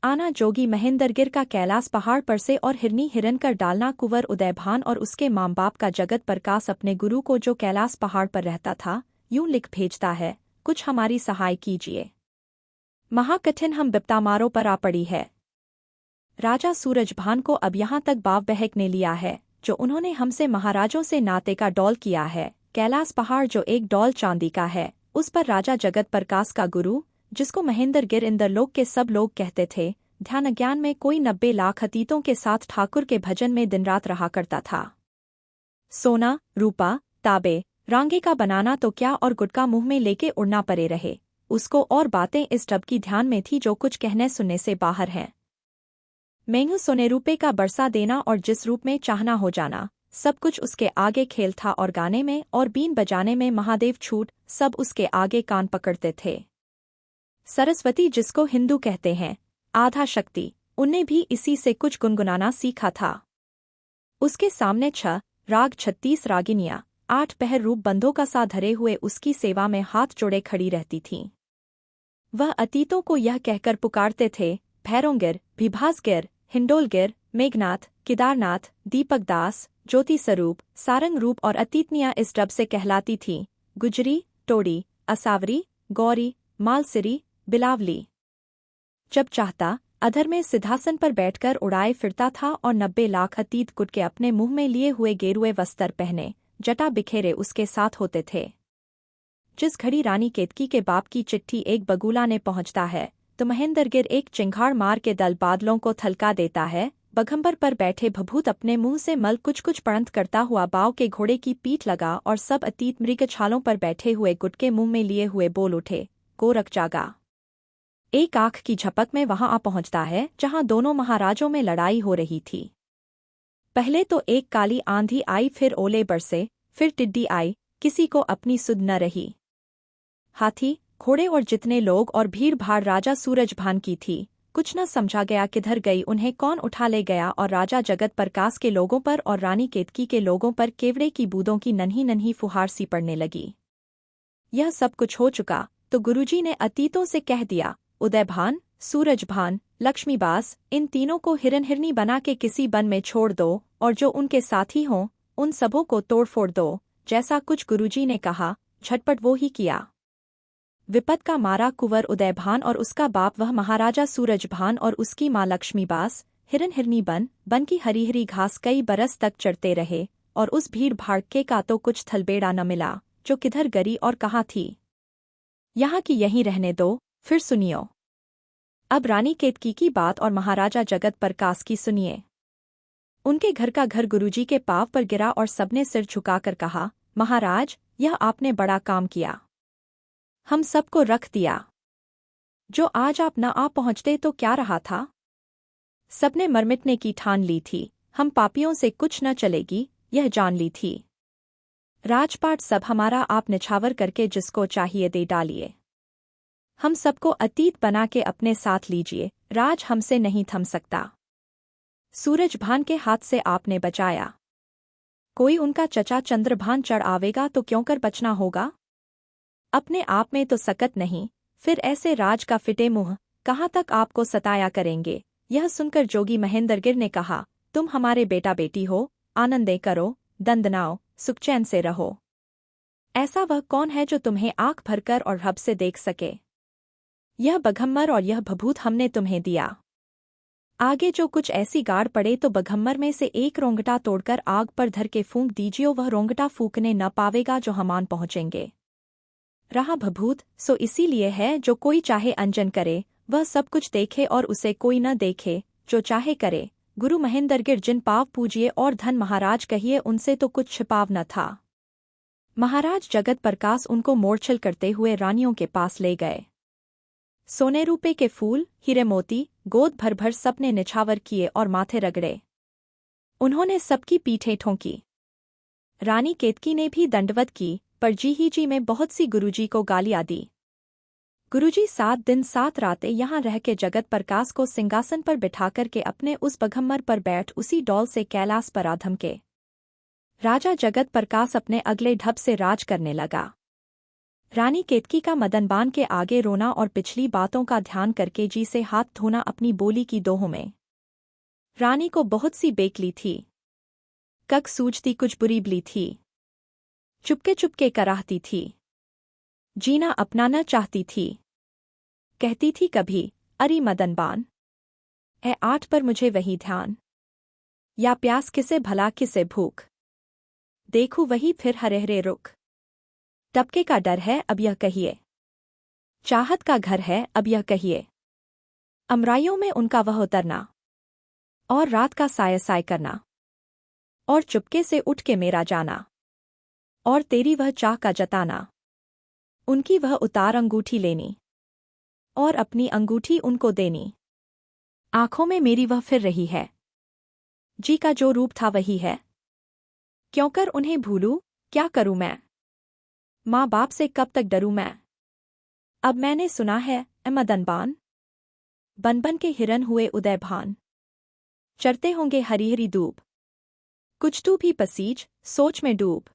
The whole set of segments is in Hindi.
आना जोगी महेंद्रगिर का कैलाश पहाड़ पर से और हिरनी हिरन कर डालना कुंवर उदयभान और उसके माँ बाप का जगत प्रकाश अपने गुरु को जो कैलाश पहाड़ पर रहता था यूं लिख भेजता है, कुछ हमारी सहाय कीजिए। महाकठिन हम बिप्तामारों पर आ पड़ी है। राजा सूरजभान को अब यहाँ तक बाव बहकने लिया है जो उन्होंने हमसे महाराजों से नाते का डौल किया है। कैलाश पहाड़ जो एक डौल चांदी का है, उस पर राजा जगत प्रकाश का गुरु, जिसको महेंद्रगिर इंद्रलोक के सब लोग कहते थे, ध्यान ज्ञान में कोई 90 लाख अतीतों के साथ ठाकुर के भजन में दिन रात रहा करता था। सोना, रूपा, ताबे, रांगे का बनाना तो क्या और गुटका मुंह में लेके उड़ना पड़े रहे, उसको और बातें इस डब की ध्यान में थी जो कुछ कहने सुनने से बाहर हैं। मैंगू सोने रूपे का बरसा देना और जिस रूप में चाहना हो जाना, सब कुछ उसके आगे खेल था और गाने में और बीन बजाने में महादेव छूट, सब उसके आगे कान पकड़ते थे। सरस्वती जिसको हिंदू कहते हैं, आधा शक्ति, उनने भी इसी से कुछ गुनगुनाना सीखा था। उसके सामने 6 राग 36 रागिनियाँ 8 पहर रूप बंधों का सा धरे हुए उसकी सेवा में हाथ जोड़े खड़ी रहती थीं। वह अतीतों को यह कहकर पुकारते थे, भैरोंगिर, भिभासगिर, हिंडोलगिर, मेघनाथ, केदारनाथ, दीपकदास, ज्योति स्वरूप, सारंग रूप और अतीतनियाँ इस डब से कहलाती थीं, गुजरी, टोड़ी, असावरी, गौरी, मालसिरी, बिलावली। जब चाहता अधर में सिंहासन पर बैठकर उड़ाए फिरता था और 90 लाख अतीत कुट के अपने मुंह में लिए हुए गेरुए वस्त्र पहने, जटा बिखेरे उसके साथ होते थे। जिस घड़ी रानी केतकी के बाप की चिट्ठी एक बगुला ने पहुंचता है तो महेंद्रगिर एक चिंगाड़ मार के दल बादलों को थलका देता है। बघंबर पर बैठे भभूत अपने मुंह से मल कुछ पड़ंत करता हुआ बाव के घोड़े की पीठ लगा और सब अतीत मृगछालों पर बैठे हुए गुटके मुंह में लिए हुए बोल उठे, गोरख जागा। एक आंख की झपक में वहां आ पहुंचता है जहां दोनों महाराजों में लड़ाई हो रही थी। पहले तो एक काली आंधी आई, फिर ओले बरसे, फिर टिड्डी आई, किसी को अपनी सुध न रही। हाथी, घोड़े और जितने लोग और भीड़ भाड़ राजा सूरजभान की थी, कुछ न समझा गया किधर गई, उन्हें कौन उठा ले गया और राजा जगत प्रकाश के लोगों पर और रानी केतकी के लोगों पर केवड़े की बूंदों की नन्ही नन्ही फुहार सी पड़ने लगी। यह सब कुछ हो चुका तो गुरुजी ने अतीतों से कह दिया, उदयभान, सूरजभान, लक्ष्मीबास, इन तीनों को हिरन हिरनी बना के किसी वन में छोड़ दो और जो उनके साथी हों उन सबों को तोड़ फोड़ दो। जैसा कुछ गुरुजी ने कहा, झटपट वो ही किया। विपद का मारा कुंवर उदयभान और उसका बाप वह महाराजा सूरजभान और उसकी माँ लक्ष्मीबास हिरन हिरनी बन की हरी हरी घास कई बरस तक चढ़ते रहे और उस भीड़ भाड़ के का तो कुछ थलबेड़ा न मिला जो किधर गरी और कहाँ थी। यहाँ की यहीं रहने दो, फिर सुनियो। अब रानी केतकी की बात और महाराजा जगत प्रकाश की सुनिए। उनके घर का घर गुरुजी के पांव पर गिरा और सबने सिर झुकाकर कहा, महाराज, यह आपने बड़ा काम किया, हम सबको रख दिया। जो आज आप न आ पहुंचते तो क्या रहा था। सबने मरमिटने की ठान ली थी, हम पापियों से कुछ न चलेगी, यह जान ली थी। राजपाट सब हमारा आप निछावर करके जिसको चाहिए दे डालिए। हम सबको अतीत बना के अपने साथ लीजिए, राज हमसे नहीं थम सकता। सूरजभान के हाथ से आपने बचाया, कोई उनका चचा चंद्रभान चढ़ आवेगा तो क्यों कर बचना होगा। अपने आप में तो सकत नहीं, फिर ऐसे राज का फिटे मुंह कहाँ तक आपको सताया करेंगे। यह सुनकर जोगी महेंद्रगिर ने कहा, तुम हमारे बेटा बेटी हो, आनंदे करो, दंदनाओ, सुखचैन से रहो। ऐसा वह कौन है जो तुम्हें आंख भरकर और रब से देख सके। यह बघम्मर और यह भभूत हमने तुम्हें दिया। आगे जो कुछ ऐसी गाड़ पड़े तो बघम्मर में से एक रोंगटा तोड़कर आग पर धर के फूंक दीजिए, वह रोंगटा फूकने न पावेगा जो हम आन पहुँचेंगे। रहा भभूत, सो इसीलिए है जो कोई चाहे अंजन करे, वह सब कुछ देखे और उसे कोई न देखे, जो चाहे करे। गुरु महेंद्रगिर जिन पाव पूजिए और धन महाराज कहिए, उनसे तो कुछ छिपाव न था। महाराज जगत प्रकाश उनको मोड़छल करते हुए रानियों के पास ले गए। सोने रूपे के फूल, हीरे मोती, गोद भर भर सबने निछावर किए और माथे रगड़े। उन्होंने सबकी पीठें ठोंकी। रानी केतकी ने भी दंडवत की, पर जी में बहुत सी गुरुजी को गालियां दी। गुरुजी 7 दिन 7 रातें यहाँ रह के जगत प्रकाश को सिंहासन पर बिठाकर के अपने उस बघम्मर पर बैठ उसी डौल से कैलाश पर आधम के। राजा जगत प्रकाश अपने अगले ढब से राज करने लगा। रानी केतकी का मदनबान के आगे रोना और पिछली बातों का ध्यान करके जी से हाथ धोना अपनी बोली की दोहों में। रानी को बहुत सी बेकली थी, कक सूझती कुछ बुरी बली थी, चुपके चुपके कराहती थी, जीना अपनाना चाहती थी। कहती थी कभी, अरे मदनबान ए आठ पर मुझे वही ध्यान, या प्यास किसे भला किसे भूख, देखूं वही फिर हरे रुख। टपके का डर है अब यह कहिए, चाहत का घर है अब यह कहिए, अमराइयों में उनका वह उतरना, और रात का साय साय करना, और चुपके से उठ के मेरा जाना, और तेरी वह चाह का जताना, उनकी वह उतार अंगूठी लेनी, और अपनी अंगूठी उनको देनी। आंखों में मेरी वह फिर रही है, जी का जो रूप था वही है, क्यों कर उन्हें भूलूं, क्या करूं मैं, माँ बाप से कब तक डरूं मैं। अब मैंने सुना है ए मदनबान, बन बन के हिरन हुए उदय भान, चरते होंगे हरी हरी दूब, कुछ तू भी पसीज सोच में डूब।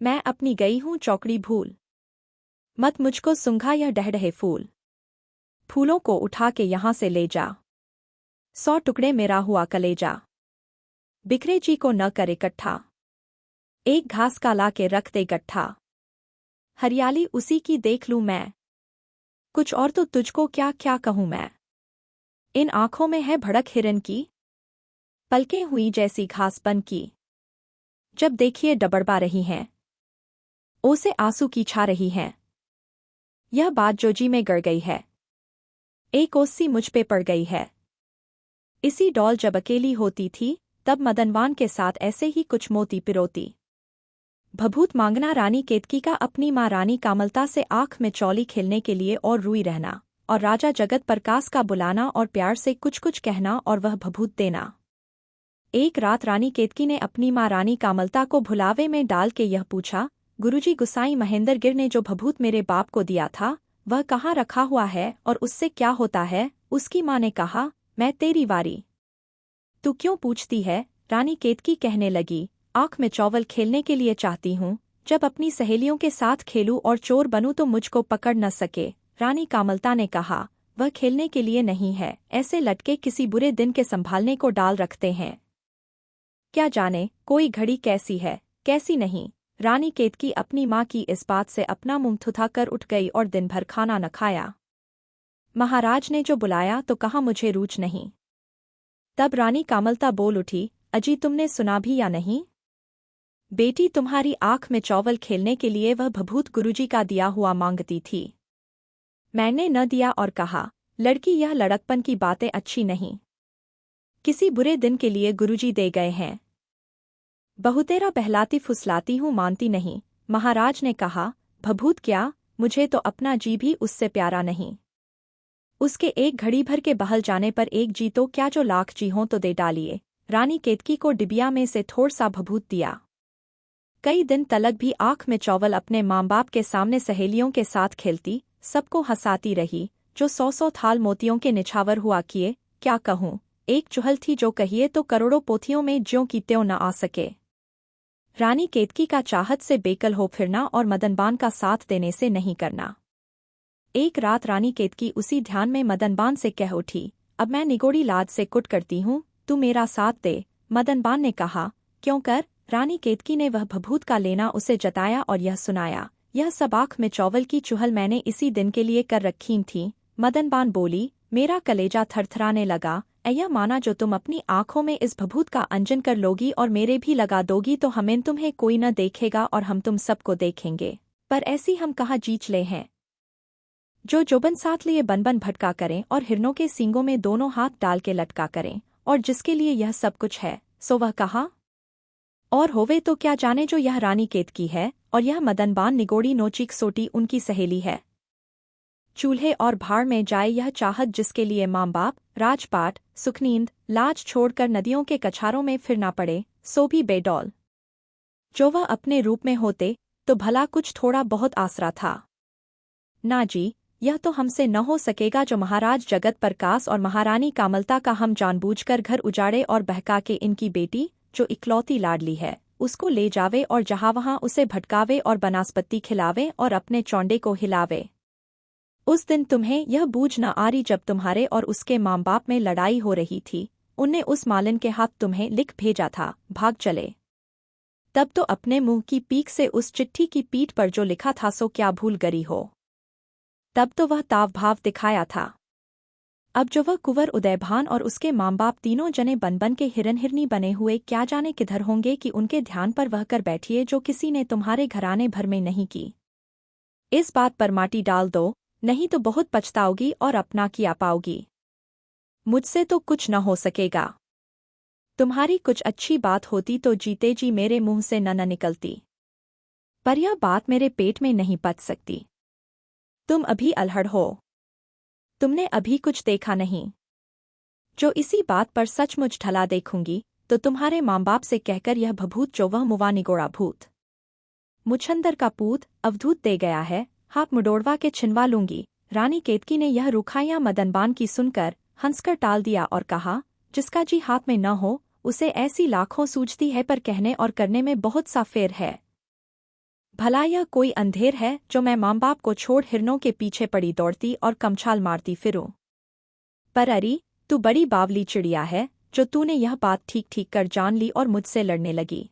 मैं अपनी गई हूं चौकड़ी भूल, मत मुझको सुंघा यह डहडहे फूल, फूलों को उठा के यहां से ले जा, 100 टुकड़े मेरा हुआ कलेजा, बिखरे जी को न करे इकट्ठा, एक घास का ला के रख दे गट्ठा, हरियाली उसी की देख लूं मैं, कुछ और तो तुझको क्या क्या कहूं मैं। इन आंखों में है भड़क हिरन की, पलकें हुई जैसी घासपन की, जब देखिए डबड़बा रही हैं, ओसे आंसू की छा रही हैं। यह बात जो जी में गड़ गई है, एक ओसी मुझ पे पड़ गई है। इसी डौल जब अकेली होती थी, तब मदनवान के साथ ऐसे ही कुछ मोती पिरोती। भभूत मांगना रानी केतकी का अपनी माँ रानी कामलता से आंख में चौली खेलने के लिए और रुई रहना, और राजा जगत प्रकाश का बुलाना और प्यार से कुछ कुछ कहना और वह भभूत देना। एक रात रानी केतकी ने अपनी माँ रानी कामलता को भुलावे में डाल के यह पूछा, गुरुजी गुसाई महेंद्र गिर ने जो भभूत मेरे बाप को दिया था, वह कहाँ रखा हुआ है और उससे क्या होता है। उसकी माँ ने कहा, मैं तेरी वारी। तू क्यों पूछती है, रानी केतकी कहने लगी, आंख में चौवल खेलने के लिए चाहती हूँ, जब अपनी सहेलियों के साथ खेलूं और चोर बनूं तो मुझको पकड़ न सके। रानी कामलता ने कहा, वह खेलने के लिए नहीं है, ऐसे लटके किसी बुरे दिन के संभालने को डाल रखते हैं। क्या जाने कोई घड़ी कैसी है कैसी नहीं। रानी केतकी अपनी माँ की इस बात से अपना मुंह थुथा कर उठ गई और दिन भर खाना न खाया। महाराज ने जो बुलाया तो कहा, मुझे रूच नहीं। तब रानी कामलता बोल उठी, अजी तुमने सुना भी या नहीं? बेटी तुम्हारी आंख में चौवल खेलने के लिए वह भभूत गुरुजी का दिया हुआ मांगती थी। मैंने न दिया और कहा, लड़की यह लड़कपन की बातें अच्छी नहीं, किसी बुरे दिन के लिए गुरुजी दे गए हैं। बहुतेरा बहलाती फुसलाती हूँ मानती नहीं। महाराज ने कहा, भभूत क्या, मुझे तो अपना जी भी उससे प्यारा नहीं। उसके एक घड़ी भर के बहल जाने पर एक जी तो क्या जो लाख जी हों तो दे डालिए। रानी केतकी को डिबिया में से थोड़ सा भभूत दिया। कई दिन तलक भी आंख में चौवल अपने माँ बाप के सामने सहेलियों के साथ खेलती, सबको हंसाती रही, जो 100 थाल मोतियों के निछावर हुआ किए। क्या कहूँ, एक चुहल थी जो कहिए तो करोड़ों पोथियों में ज्यों की त्यों न आ सके। रानी केतकी का चाहत से बेकल हो फिरना और मदनबान का साथ देने से नहीं करना। एक रात रानी केतकी उसी ध्यान में मदनबान से कह उठी, अब मैं निगोड़ी लाज से कुट करती हूँ, तू मेरा साथ दे। मदनबान ने कहा, क्यों कर। रानी केतकी ने वह भभूत का लेना उसे जताया और यह सुनाया, यह सब आँख में चौवल की चुहल मैंने इसी दिन के लिए कर रखी थी। मदनबान बोली, मेरा कलेजा थरथराने लगा। यह माना जो तुम अपनी आंखों में इस भभूत का अंजन कर लोगी और मेरे भी लगा दोगी तो हमें तुम्हें कोई न देखेगा और हम तुम सबको देखेंगे, पर ऐसी हम कहाँ जीच ले हैं। जो जोबन साथ लिए बनबन भटका करें और हिरनों के सींगों में दोनों हाथ डाल के लटका करें, और जिसके लिए यह सब कुछ है, सो वह कहा और होवे तो क्या जाने जो यह रानी केतकी है और यह मदनबान निगोड़ी नोचीक सोटी उनकी सहेली है। चूल्हे और भाड़ में जाए यह चाहत जिसके लिए माँ बाप, राजपाट, सुखनींद, लाज छोड़कर नदियों के कछारों में फिरना पड़े, सो भी बेडौल। जो वह अपने रूप में होते तो भला कुछ थोड़ा बहुत आसरा था। ना जी, यह तो हमसे न हो सकेगा जो महाराज जगत प्रकाश और महारानी कामलता का हम जानबूझकर घर उजाड़े और बहका के इनकी बेटी, जो इकलौती लाडली है, उसको ले जावे और जहाँ वहाँ उसे भटकावे और बनास्पति खिलावे और अपने चौंडे को हिलावे। उस दिन तुम्हें यह बूझ न आ रही जब तुम्हारे और उसके माँ बाप में लड़ाई हो रही थी, उनने उस मालिन के हाथ तुम्हें लिख भेजा था, भाग चले। तब तो अपने मुंह की पीक से उस चिट्ठी की पीठ पर जो लिखा था सो क्या भूल गई हो। तब तो वह ताव भाव दिखाया था। अब जो वह कुंवर उदयभान और उसके माँ बाप तीनों जने बन बन के हिरन हिरनी बने हुए क्या जाने किधर होंगे कि उनके ध्यान पर वह कर बैठिए जो किसी ने तुम्हारे घराने भर में नहीं की। इस बात पर माटी डाल दो, नहीं तो बहुत पछताओगी और अपना किया पाओगी। मुझसे तो कुछ न हो सकेगा। तुम्हारी कुछ अच्छी बात होती तो जीते जी मेरे मुंह से न निकलती, पर यह बात मेरे पेट में नहीं पच सकती। तुम अभी अल्हड़ हो, तुमने अभी कुछ देखा नहीं। जो इसी बात पर सचमुच ढला देखूंगी तो तुम्हारे माँ बाप से कहकर यह भभूत जो वह मुवा निगोड़ा भूत मुछंदर का पूत अवधूत दे गया है, हाथ मुडोड़वा के छिनवा लूंगी। रानी केतकी ने यह रुखाइयां मदनबान की सुनकर हंसकर टाल दिया और कहा, जिसका जी हाथ में न हो उसे ऐसी लाखों सूझती है, पर कहने और करने में बहुत सा फेर है। भला यह कोई अंधेर है जो मैं माँ बाप को छोड़ हिरनों के पीछे पड़ी दौड़ती और कमछाल मारती फिरूं। पर अरी, तू बड़ी बावली चिड़िया है जो तूने यह बात ठीक ठीक कर जान ली और मुझसे लड़ने लगी।